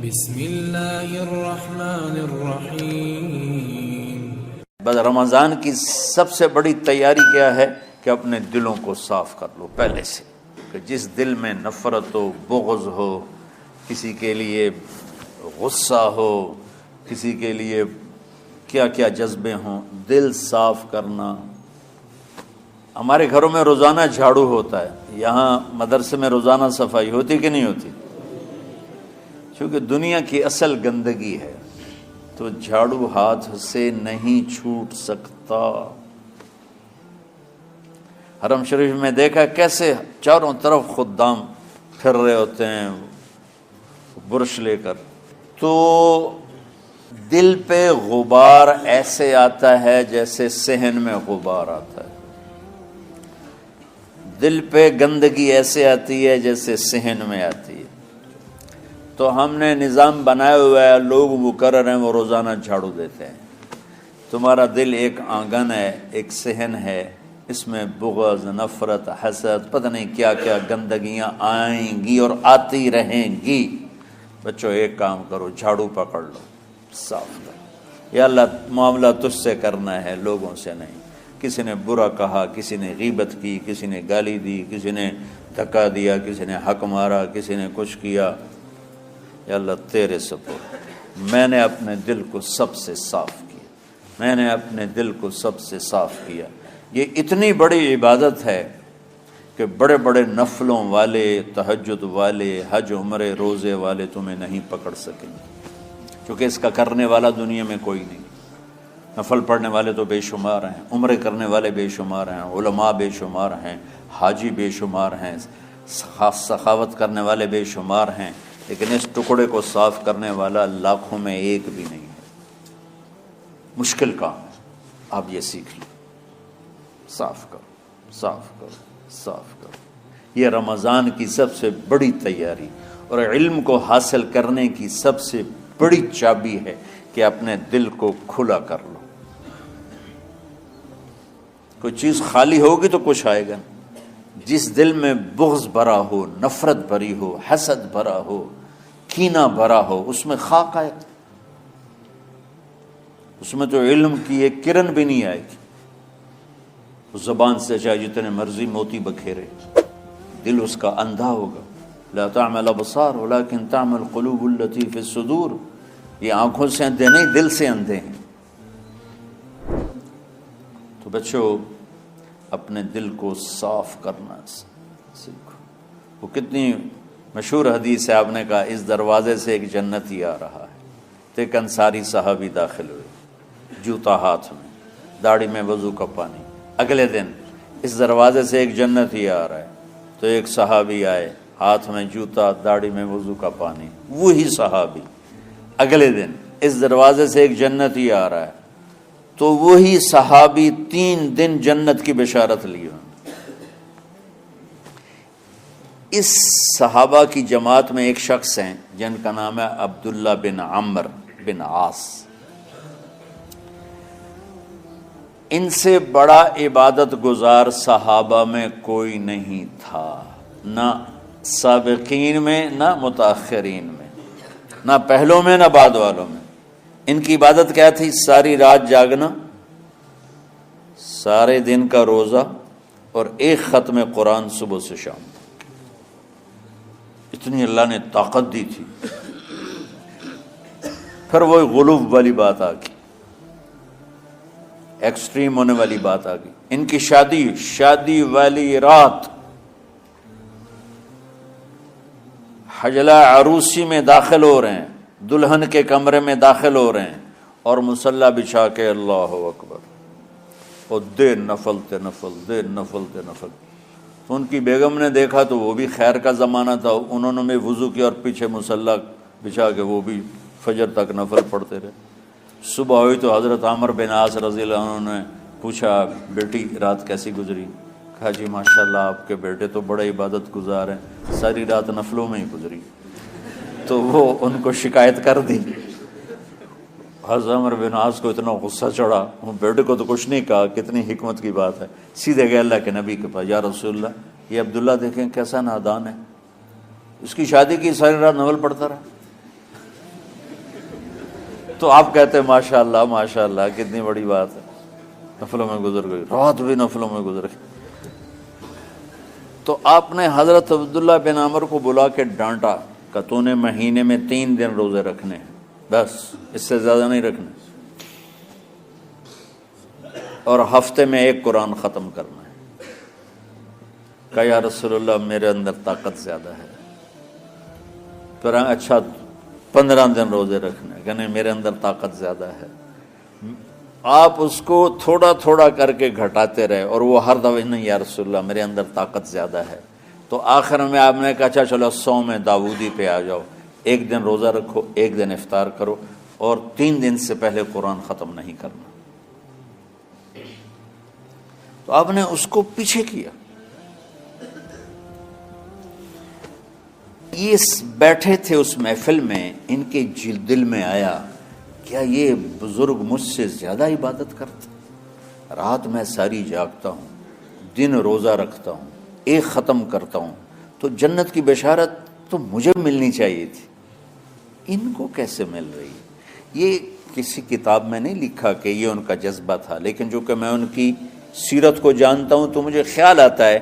بسم اللہ الرحمن الرحیم۔ بس رمضان کی سب سے بڑی تیاری کیا ہے کہ اپنے دلوں کو صاف کر لو پہلے سے، کہ جس دل میں نفرت ہو، بغض ہو، کسی کے لیے غصہ ہو، کسی کے لیے کیا کیا جذبے ہوں، دل صاف کرنا۔ ہمارے گھروں میں روزانہ جھاڑو ہوتا ہے، یہاں مدرسے میں روزانہ صفائی ہوتی کہ نہیں ہوتی؟ کیونکہ دنیا کی اصل گندگی ہے تو جھاڑو ہاتھ سے نہیں چھوٹ سکتا۔ حرم شریف میں دیکھا کیسے چاروں طرف خدام پھر رہے ہوتے ہیں برش لے کر، تو دل پہ غبار ایسے آتا ہے جیسے صحن میں غبار آتا ہے، دل پہ گندگی ایسے آتی ہے جیسے صحن میں آتی ہے۔ تو ہم نے نظام بنایا ہوا ہے، لوگ مقرر ہیں وہ روزانہ جھاڑو دیتے ہیں۔ تمہارا دل ایک آنگن ہے، ایک صحن ہے، اس میں بغض، نفرت، حسد، پتہ نہیں کیا کیا گندگیاں آئیں گی اور آتی رہیں گی۔ بچوں ایک کام کرو، جھاڑو پکڑ لو، صاف کرو۔ یا اللہ معاملہ تجھ سے کرنا ہے، لوگوں سے نہیں۔ کسی نے برا کہا، کسی نے غیبت کی، کسی نے گالی دی، کسی نے دھکا دیا، کسی نے حق مارا، کسی نے کچھ کیا، یا اللہ تیرے سپرد، میں نے اپنے دل کو سب سے صاف کیا، میں نے اپنے دل کو سب سے صاف کیا۔ یہ اتنی بڑی عبادت ہے کہ بڑے بڑے نفلوں والے، تہجد والے، حج عمرے روزے والے تمہیں نہیں پکڑ سکیں گے، کیونکہ اس کا کرنے والا دنیا میں کوئی نہیں۔ نفل پڑھنے والے تو بے شمار ہیں، عمرے کرنے والے بے شمار ہیں، علماء بے شمار ہیں، حاجی بے شمار ہیں، سخاوت کرنے والے بے شمار ہیں، لیکن اس ٹکڑے کو صاف کرنے والا لاکھوں میں ایک بھی نہیں ہے۔ مشکل کام ہے، آپ یہ سیکھ لیں، صاف کرو، صاف کرو، صاف کرو۔ یہ رمضان کی سب سے بڑی تیاری اور علم کو حاصل کرنے کی سب سے بڑی چابی ہے کہ اپنے دل کو کھلا کر لو۔ کوئی چیز خالی ہوگی تو کچھ آئے گا۔ جس دل میں بغض بھرا ہو، نفرت بھری ہو، حسد بھرا ہو، کینہ بھرا ہو، اس میں خاک آئے گا، اس میں تو علم کی ایک کرن بھی نہیں آئے گی۔ اس زبان سے چاہے جتنے مرضی موتی بکھیرے، دل اس کا اندھا ہوگا۔ لا تعمل الابصار ولكن تعمل القلوب التي في الصدور۔ یہ آنکھوں سے اندھے نہیں، دل سے اندھے ہیں۔ تو بچوں اپنے دل کو صاف کرنا سیکھو۔ وہ کتنی مشہور حدیث ہے، آپ نے کہا اس دروازے سے ایک جنتی آ رہا ہے، تو ایک انصاری صحابی داخل ہوئے، جوتا ہاتھ میں، داڑھی میں وضو کا پانی۔ اگلے دن اس دروازے سے ایک جنتی آ رہا ہے، تو ایک صحابی آئے، ہاتھ میں جوتا، داڑھی میں وضو کا پانی، وہی صحابی۔ اگلے دن اس دروازے سے ایک جنتی آ رہا ہے، تو وہی صحابی 3 دن جنت کی بشارت لی۔ اس صحابہ کی جماعت میں ایک شخص ہیں جن کا نام ہے عبداللہ بن عمرو بن عاص۔ ان سے بڑا عبادت گزار صحابہ میں کوئی نہیں تھا، نہ سابقین میں نہ متاخرین میں، نہ پہلوں میں نہ بعد والوں میں۔ ان کی عبادت کیا تھی؟ ساری رات جاگنا، سارے دن کا روزہ، اور ایک ختم قرآن صبح سے شام۔ اتنی اللہ نے طاقت دی تھی۔ پھر وہ غلو والی بات آ گئی، ایکسٹریم ہونے والی بات آ گئی۔ ان کی شادی والی رات حجلہ عروسی میں داخل ہو رہے ہیں، دلہن کے کمرے میں داخل ہو رہے ہیں، اور مصلی بچھا کے اللہ اکبر، اور دیر نفل تے نفل، دیر نفل تے نفل۔ تو ان کی بیگم نے دیکھا تو وہ بھی خیر کا زمانہ تھا، انہوں نے بھی وضو کیا اور پیچھے مصلی بچھا کے وہ بھی فجر تک نفل پڑھتے رہے۔ صبح ہوئی تو حضرت عمرو بن عاص رضی اللہ عنہ نے پوچھا بیٹی رات کیسی گزری؟ کہا جی ماشاءاللہ آپ کے بیٹے تو بڑے عبادت گزار ہیں، ساری رات نفلوں میں ہی گزری۔ تو وہ ان کو شکایت کر دی۔ حضرت عمرو بن عاص کو اتنا غصہ چڑھا، وہ بیٹے کو تو کچھ نہیں کہا، کتنی حکمت کی بات ہے، سیدھے گئے اللہ کے نبی کے پاس، یا رسول اللہ یہ عبداللہ دیکھیں کیسا نادان ہے، اس کی شادی کی ساری رات نفل پڑھتا رہا، تو آپ کہتے ہیں ماشاءاللہ ماشاءاللہ کتنی بڑی بات ہے، نفلوں میں گزر گئی، رات بھی نفلوں میں گزر گئی۔ تو آپ نے حضرت عبداللہ بن عمر کو بلا کے ڈانٹا کہ تو نے مہینے میں 3 دن روزے رکھنے ہیں، بس اس سے زیادہ نہیں رکھنے، اور ہفتے میں 1 قرآن ختم کرنا ہے۔ کہا یا رسول اللہ میرے اندر طاقت زیادہ ہے۔ پھر اچھا 15 دن روزے رکھنے، کہ نہیں میرے اندر طاقت زیادہ ہے۔ آپ اس کو تھوڑا تھوڑا کر کے گھٹاتے رہے، اور وہ ہر دفعہ نہیں یا رسول اللہ میرے اندر طاقت زیادہ ہے۔ تو آخر میں آپ نے کہا اچھا چلو صوم داؤدی پہ آ جاؤ، 1 دن روزہ رکھو، 1 دن افطار کرو، اور 3 دن سے پہلے قرآن ختم نہیں کرنا۔ تو آپ نے اس کو پیچھے کیا۔ یہ بیٹھے تھے اس محفل میں، ان کے دل میں آیا کیا یہ بزرگ مجھ سے زیادہ عبادت کرتے؟ رات میں ساری جاگتا ہوں، دن روزہ رکھتا ہوں، 1 ختم کرتا ہوں، تو جنت کی بشارت تو مجھے ملنی چاہیے تھی، ان کو کیسے مل رہی؟ یہ کسی کتاب میں نہیں لکھا کہ یہ ان کا جذبہ تھا، لیکن جو کہ میں ان کی سیرت کو جانتا ہوں تو مجھے خیال آتا ہے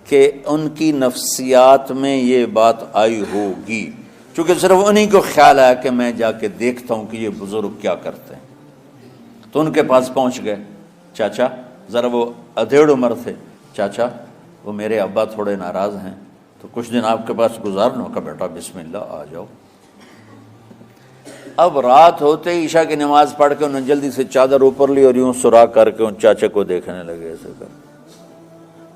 کہ ان کی نفسیات میں یہ بات آئی ہوگی، چونکہ صرف انہی کو خیال آیا کہ میں جا کے دیکھتا ہوں کہ یہ بزرگ کیا کرتے ہیں۔ تو ان کے پاس پہنچ گئے، چاچا ذرا، وہ ادھیڑ عمر تھے، چاچا وہ میرے ابا تھوڑے ناراض ہیں، تو کچھ دن آپ کے پاس گزار لوں؟ کا بیٹا بسم اللہ آ جاؤ۔ اب رات ہوتے ہی عشاء کی نماز پڑھ کے انہوں نے جلدی سے چادر اوپر لی اور یوں سراغ کر کے ان چاچے کو دیکھنے لگے ایسے کر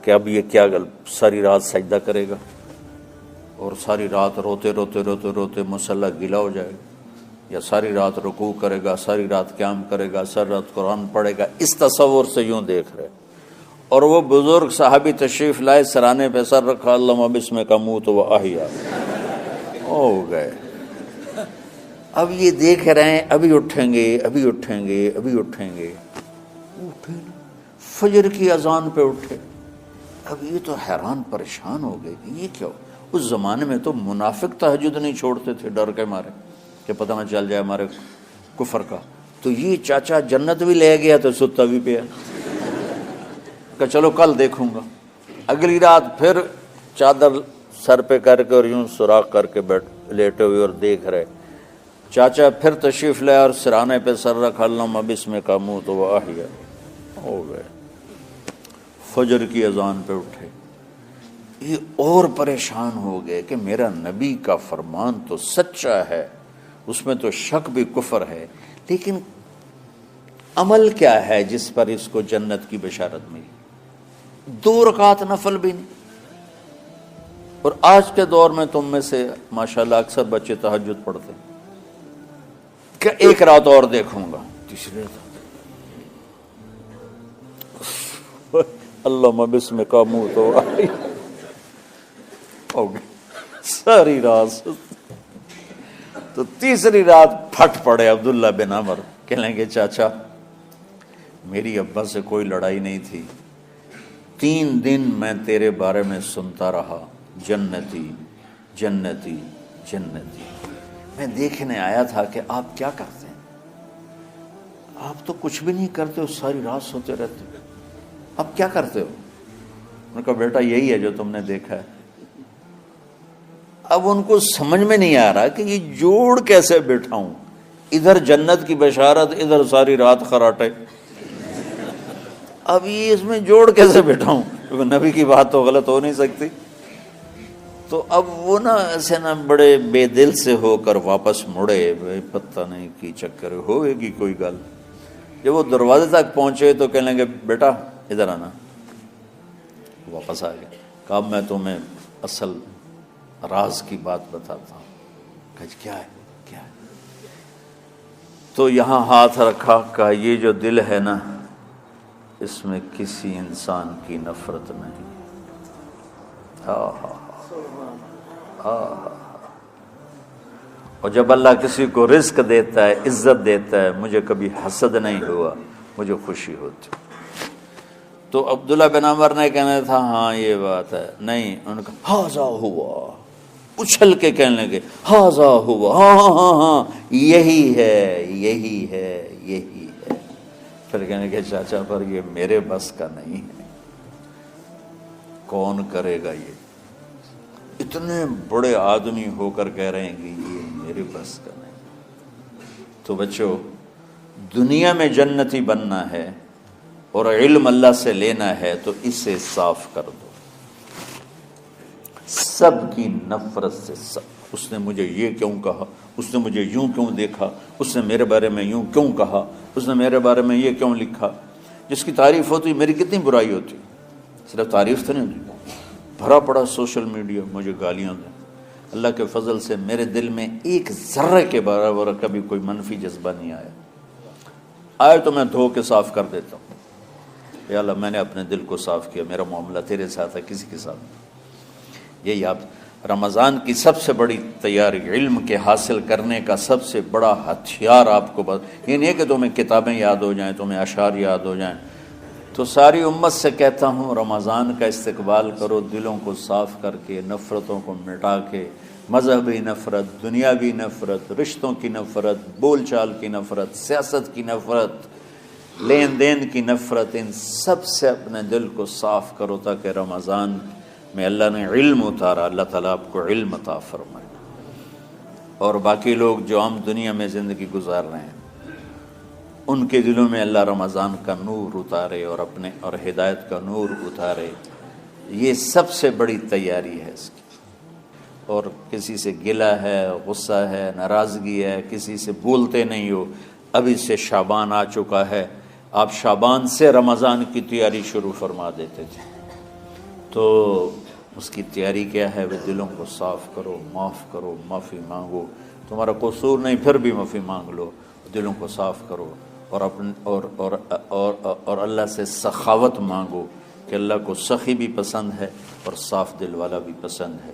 کہ اب یہ کیا ساری رات سجدہ کرے گا، اور ساری رات روتے روتے روتے روتے مصلی گیلا ہو جائے گا، یا ساری رات رکوع کرے گا، ساری رات قیام کرے گا، ساری رات قرآن پڑھے گا، اس تصور سے یوں دیکھ رہے۔ اور وہ بزرگ صحابی تشریف لائے، سرانے پہ سر رکھا، اللہم بسمک اموت و احیا، ہو گئے۔ اب یہ دیکھ رہے ہیں ابھی اٹھیں گے، ابھی اٹھیں گے، ابھی اٹھیں گے، اٹھے نا، فجر کی اذان پہ اٹھے۔ اب یہ تو حیران پریشان ہو گئے کہ یہ کیا؟ اس زمانے میں تو منافق تہجد نہیں چھوڑتے تھے ڈر کے مارے کہ پتہ نہ چل جائے ہمارے کفر کا، تو یہ چاچا جنت بھی لے گیا تو ستا بھی پیا کہ چلو کل دیکھوں گا۔ اگلی رات پھر چادر سر پہ کر کے اور یوں سوراخ کر کے لیٹے ہوئے اور دیکھ رہے۔ چاچا پھر تشریف لائے اور سرانے پہ سر رکھا، اللہم بسمک اموت و احیا، ہو گئے۔ فجر کی اذان پہ اٹھے، یہ اور پریشان ہو گئے کہ میرا نبی کا فرمان تو سچا ہے، اس میں تو شک بھی کفر ہے، لیکن عمل کیا ہے جس پر اس کو جنت کی بشارت ملی؟ 2 رکعت نفل بھی نہیں۔ اور آج کے دور میں تم میں سے ماشاءاللہ اکثر بچے تہجد پڑھتے ہیں کہ 1 رات اور دیکھوں گا، تیسری رات اللہم بسمک اموت و احیا، ہو گئی ساری رات۔ تو تیسری رات پھٹ پڑے عبداللہ بن عمر، کہنے لگے چاچا میری ابا سے کوئی لڑائی نہیں تھی، 3 دن میں تیرے بارے میں سنتا رہا، جنتی جنتی جنتی، میں دیکھنے آیا تھا کہ آپ کیا کرتے ہیں، آپ تو کچھ بھی نہیں کرتے ہو، ساری رات سوتے رہتے ہو، اب کیا کرتے ہو؟ انہوں نے کہا بیٹا یہی ہے جو تم نے دیکھا ہے۔ اب ان کو سمجھ میں نہیں آ رہا کہ یہ جوڑ کیسے بٹھاؤں، ادھر جنت کی بشارت، ادھر ساری رات خراٹے، اب یہ اس میں جوڑ کیسے بٹھاؤں، کیونکہ نبی کی بات تو غلط ہو نہیں سکتی۔ تو اب وہ نا ایسے نا بڑے بے دل سے ہو کر واپس مڑے، پتہ نہیں کی چکر ہوئے گی کوئی گل۔ جب وہ دروازے تک پہنچے تو کہنے لگے بیٹا ادھر آنا، واپس آ گئے۔ کہا میں تمہیں اصل راز کی بات بتاتا ہوں۔ کہا کیا ہے کیا ہے؟ تو یہاں ہاتھ رکھا، کہا یہ جو دل ہے نا اس میں کسی انسان کی نفرت نہیں۔ اور جب اللہ کسی کو رزق دیتا ہے، عزت دیتا ہے، مجھے کبھی حسد نہیں ہوا، مجھے خوشی ہوتی۔ تو عبداللہ بن عمر نے کہنا تھا ہاں یہ بات ہے، نہیں، ان کا ہاذا ہوا، اچھل کے کہنے لگے ہاذا ہوا، ہاں ہاں ہاں ہاں یہی ہے یہی ہے یہی ہے۔ پھر کہنے لگے چاچا پر یہ میرے بس کا نہیں ہے، کون کرے گا یہ؟ اتنے بڑے آدمی ہو کر کہہ رہے ہیں کہ یہ میرے بس کا نہیں۔ تو بچوں، دنیا میں جنتی بننا ہے اور علم اللہ سے لینا ہے تو اسے صاف کر دو، سب کی نفرت سے۔ سب، اس نے مجھے یہ کیوں کہا، اس نے مجھے یوں کیوں دیکھا، اس نے میرے بارے میں یوں کیوں کہا، اس نے میرے بارے میں یہ کیوں لکھا۔ جس کی تعریف ہوتی میری کتنی برائی ہوتی، صرف تعریف تو نہیں ہوتی، بھرا پڑا سوشل میڈیا مجھے گالیاں دیں۔ اللہ کے فضل سے میرے دل میں ایک ذرے کے برابر کبھی کوئی منفی جذبہ نہیں آیا، آئے تو میں دھو کے صاف کر دیتا ہوں۔ یا اللہ میں نے اپنے دل کو صاف کیا، میرا معاملہ تیرے ساتھ ہے، کسی کے ساتھ نہیں۔ یہی آپ رمضان کی سب سے بڑی تیاری، علم کے حاصل کرنے کا سب سے بڑا ہتھیار آپ کو یہ نہیں ہے کہ تمہیں کتابیں یاد ہو جائیں، تمہیں اشعار یاد ہو جائیں۔ تو ساری امت سے کہتا ہوں رمضان کا استقبال کرو، دلوں کو صاف کر کے، نفرتوں کو مٹا کے، مذہبی نفرت، دنیاوی نفرت، رشتوں کی نفرت، بول چال کی نفرت، سیاست کی نفرت، لین دین کی نفرت، ان سب سے اپنے دل کو صاف کرو تاکہ رمضان میں اللہ نے علم اتارا، اللہ تعالیٰ آپ کو علم عطا فرمائے، اور باقی لوگ جو عام دنیا میں زندگی گزار رہے ہیں ان کے دلوں میں اللہ رمضان کا نور اتارے اور اپنے اور ہدایت کا نور اتارے۔ یہ سب سے بڑی تیاری ہے اس کی۔ اور کسی سے گلہ ہے، غصہ ہے، ناراضگی ہے، کسی سے بولتے نہیں ہو، ابھی سے شعبان آ چکا ہے، آپ شعبان سے رمضان کی تیاری شروع فرما دیتے تھے۔ تو اس کی تیاری کیا ہے؟ وہ دلوں کو صاف کرو، معاف کرو، معافی مانگو، تمہارا قصور نہیں پھر بھی معافی مانگ لو، دلوں کو صاف کرو، اور اپنے اور اللہ سے سخاوت مانگو کہ اللہ کو سخی بھی پسند ہے اور صاف دل والا بھی پسند ہے۔